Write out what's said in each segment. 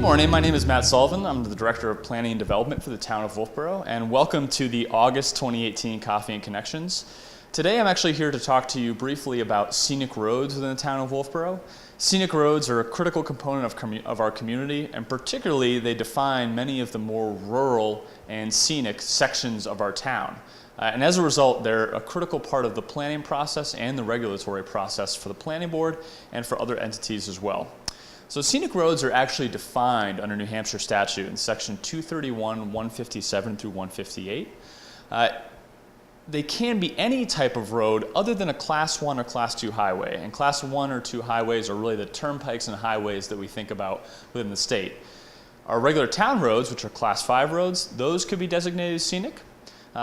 morning, my name is Matt Sullivan. I'm the Director of Planning and Development for the town of Wolfeboro, and welcome to the August 2018 Coffee and Connections. Today I'm actually here to talk to you briefly about scenic roads within the town of Wolfeboro. Scenic roads are a critical component of our community, and particularly they define many of the more rural and scenic sections of our town. And as a result, they're a critical part of the planning process and the regulatory process for the planning board and for other entities as well. So scenic roads are actually defined under New Hampshire statute in section 231, 157 through 158. They can be any type of road other than a class 1 or class 2 highway. And class 1 or 2 highways are really the turnpikes and highways that we think about within the state. Our regular town roads, which are class 5 roads, those could be designated as scenic.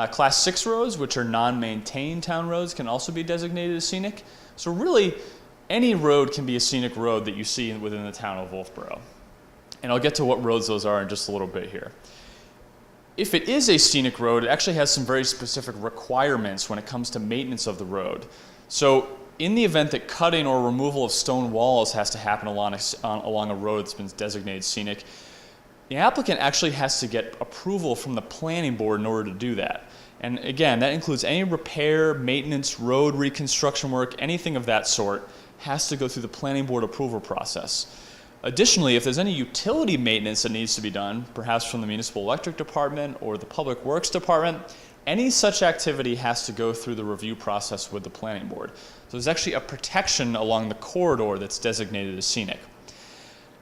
Class 6 roads, which are non-maintained town roads, can also be designated as scenic. So really, any road can be a scenic road that you see within the town of Wolfeboro. And I'll get to what roads those are in just a little bit here. If it is a scenic road, it actually has some very specific requirements when it comes to maintenance of the road. So in the event that cutting or removal of stone walls has to happen along a road that's been designated scenic, the applicant actually has to get approval from the planning board in order to do that. And again, that includes any repair, maintenance, road reconstruction work, anything of that sort has to go through the planning board approval process. Additionally, if there's any utility maintenance that needs to be done, perhaps from the municipal electric department or the public works department, any such activity has to go through the review process with the planning board. So there's actually a protection along the corridor that's designated as scenic.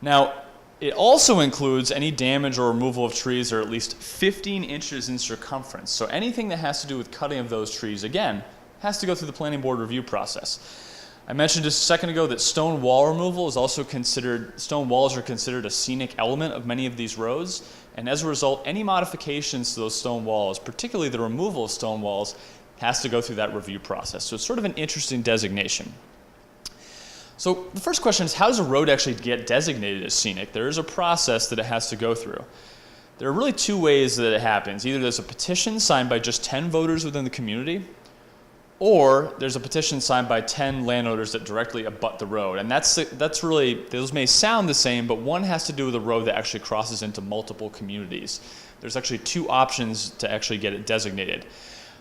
Now, it also includes any damage or removal of trees that are at least 15 inches in circumference. So anything that has to do with cutting of those trees, again, has to go through the planning board review process. I mentioned just a second ago that stone wall removal is also considered, stone walls are considered a scenic element of many of these roads, and as a result, any modifications to those stone walls, particularly the removal of stone walls, has to go through that review process. So it's sort of an interesting designation. So the first question is, how does a road actually get designated as scenic? There is a process that it has to go through. There are really two ways that it happens. Either there's a petition signed by just 10 voters within the community, or there's a petition signed by 10 landowners that directly abut the road. And that's really, those may sound the same, but one has to do with a road that actually crosses into multiple communities. There's actually two options to actually get it designated.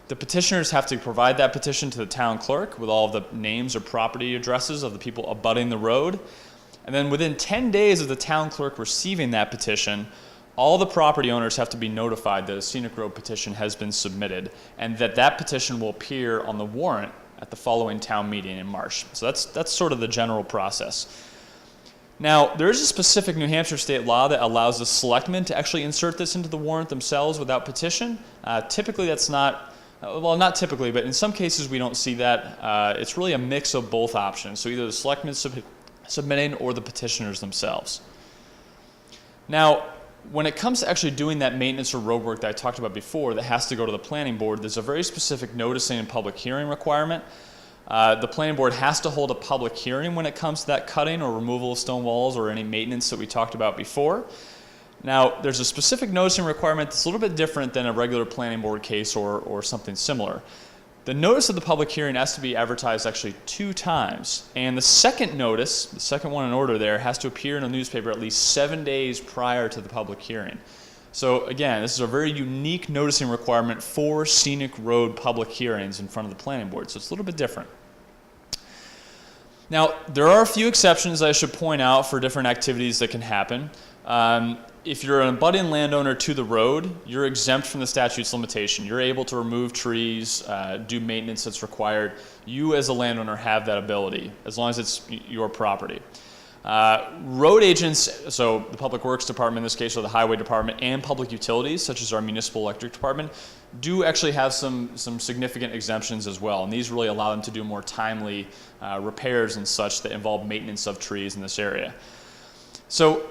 The petitioners have to provide that petition to the town clerk with all of the names or property addresses of the people abutting the road. And then within 10 days of the town clerk receiving that petition, all the property owners have to be notified that a scenic road petition has been submitted and that petition will appear on the warrant at the following town meeting in March. So that's sort of the general process. Now, there is a specific New Hampshire state law that allows the selectmen to actually insert this into the warrant themselves without petition. Typically that's not, well, not typically, but in some cases we don't see that. It's really a mix of both options. So either the selectmen submitting or the petitioners themselves. Now, when it comes to actually doing that maintenance or road work that I talked about before that has to go to the planning board, there's a very specific noticing and public hearing requirement. The planning board has to hold a public hearing when it comes to that cutting or removal of stone walls or any maintenance that we talked about before. Now, there's a specific noticing requirement that's a little bit different than a regular planning board case or something similar. The notice of the public hearing has to be advertised actually 2 times, and the second notice, the second one in order there, has to appear in a newspaper at least 7 days prior to the public hearing. So again, this is a very unique noticing requirement for scenic road public hearings in front of the planning board, so it's a little bit different. Now, there are a few exceptions I should point out for different activities that can happen. If you're an abutting landowner to the road, you're exempt from the statute's limitation. You're able to remove trees, do maintenance that's required. You as a landowner have that ability, as long as it's your property. Road agents, so the Public Works Department in this case, or the Highway Department, and public utilities, such as our Municipal Electric Department, do actually have some significant exemptions as well. And these really allow them to do more timely repairs and such that involve maintenance of trees in this area. So,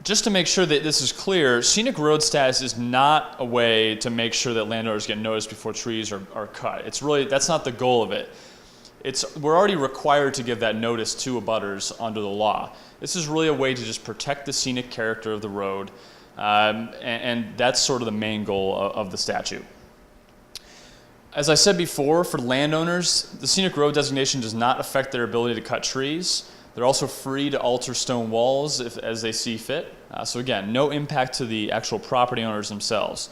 just to make sure that this is clear, scenic road status is not a way to make sure that landowners get noticed before trees are cut. It's really, that's not the goal of it. We're already required to give that notice to abutters under the law. This is really a way to just protect the scenic character of the road, and that's sort of the main goal of the statute. As I said before, for landowners, the scenic road designation does not affect their ability to cut trees. They're also free to alter stone walls as they see fit. So again, no impact to the actual property owners themselves.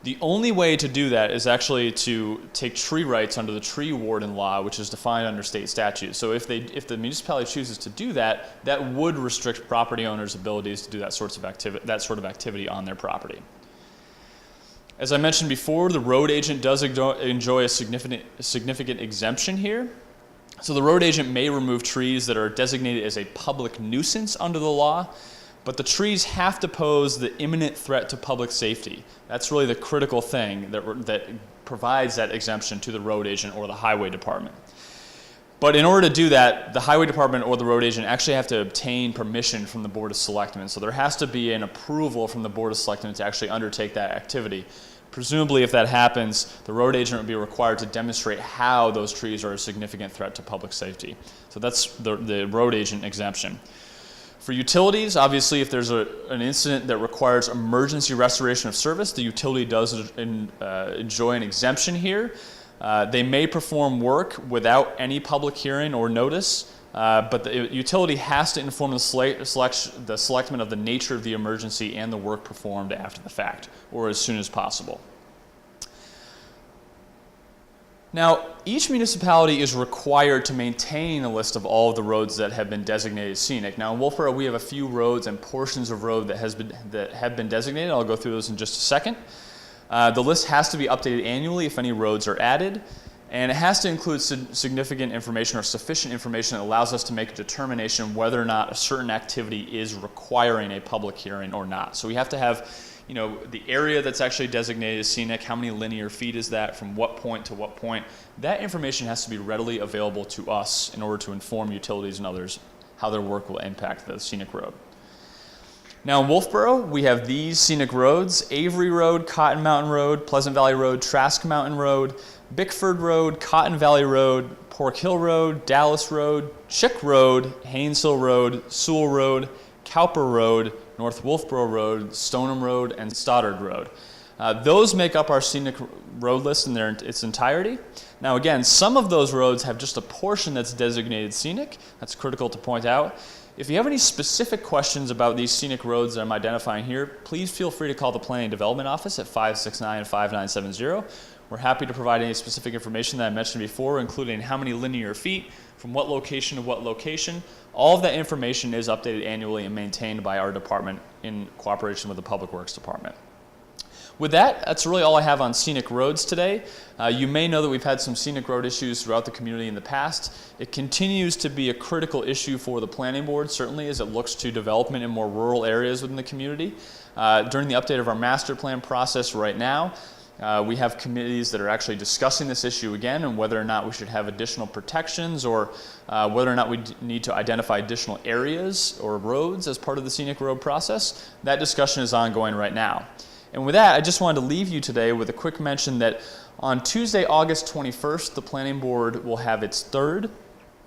The only way to do that is actually to take tree rights under the tree warden law, which is defined under state statute. So if the municipality chooses to do that, that would restrict property owners' abilities to do that sort of activity on their property. As I mentioned before, the road agent does enjoy a significant exemption here. So the road agent may remove trees that are designated as a public nuisance under the law, but the trees have to pose the imminent threat to public safety. That's really the critical thing that provides that exemption to the road agent or the highway department. But in order to do that, the highway department or the road agent actually have to obtain permission from the Board of Selectmen. So there has to be an approval from the Board of Selectmen to actually undertake that activity. Presumably, if that happens, the road agent would be required to demonstrate how those trees are a significant threat to public safety. So that's the road agent exemption. For utilities, obviously, if there's an incident that requires emergency restoration of service, the utility does enjoy an exemption here. They may perform work without any public hearing or notice, but the utility has to inform the selectmen of the nature of the emergency and the work performed after the fact, or as soon as possible. Now, each municipality is required to maintain a list of all of the roads that have been designated scenic. Now, in Wolfeboro, we have a few roads and portions of road that have been designated. I'll go through those in just a second. The list has to be updated annually if any roads are added, and it has to include significant information or sufficient information that allows us to make a determination whether or not a certain activity is requiring a public hearing or not. So we have to have, the area that's actually designated as scenic, how many linear feet is that, from what point to what point. That information has to be readily available to us in order to inform utilities and others how their work will impact the scenic road. Now in Wolfeboro, we have these scenic roads: Avery Road, Cotton Mountain Road, Pleasant Valley Road, Trask Mountain Road, Bickford Road, Cotton Valley Road, Pork Hill Road, Dallas Road, Chick Road, Haynesville Road, Sewell Road, Cowper Road, North Wolfeboro Road, Stoneham Road, and Stoddard Road. Those make up our scenic road list in its entirety. Now again, some of those roads have just a portion that's designated scenic. That's critical to point out. If you have any specific questions about these scenic roads that I'm identifying here, please feel free to call the Planning and Development Office at 569-5970. We're happy to provide any specific information that I mentioned before, including how many linear feet, from what location to what location. All of that information is updated annually and maintained by our department in cooperation with the Public Works Department. With that, that's really all I have on scenic roads today. You may know that we've had some scenic road issues throughout the community in the past. It continues to be a critical issue for the planning board, certainly as it looks to development in more rural areas within the community. During the update of our master plan process right now, we have committees that are actually discussing this issue again and whether or not we should have additional protections or whether or not we need to identify additional areas or roads as part of the scenic road process. That discussion is ongoing right now. And with that, I just wanted to leave you today with a quick mention that on Tuesday, August 21st, the Planning Board will have its third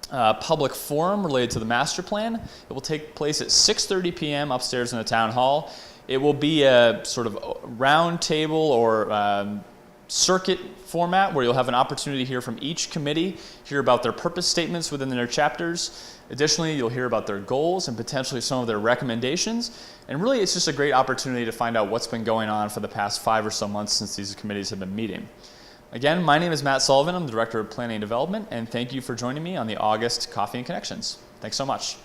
public forum related to the master plan. It will take place at 6:30 p.m. upstairs in the town hall. It will be a sort of round table or circuit format where you'll have an opportunity to hear from each committee, hear about their purpose statements within their chapters. Additionally, you'll hear about their goals and potentially some of their recommendations. And really, it's just a great opportunity to find out what's been going on for the past 5 or so months since these committees have been meeting. Again, my name is Matt Sullivan. I'm the Director of Planning and Development, and thank you for joining me on the August Coffee and Connections. Thanks so much.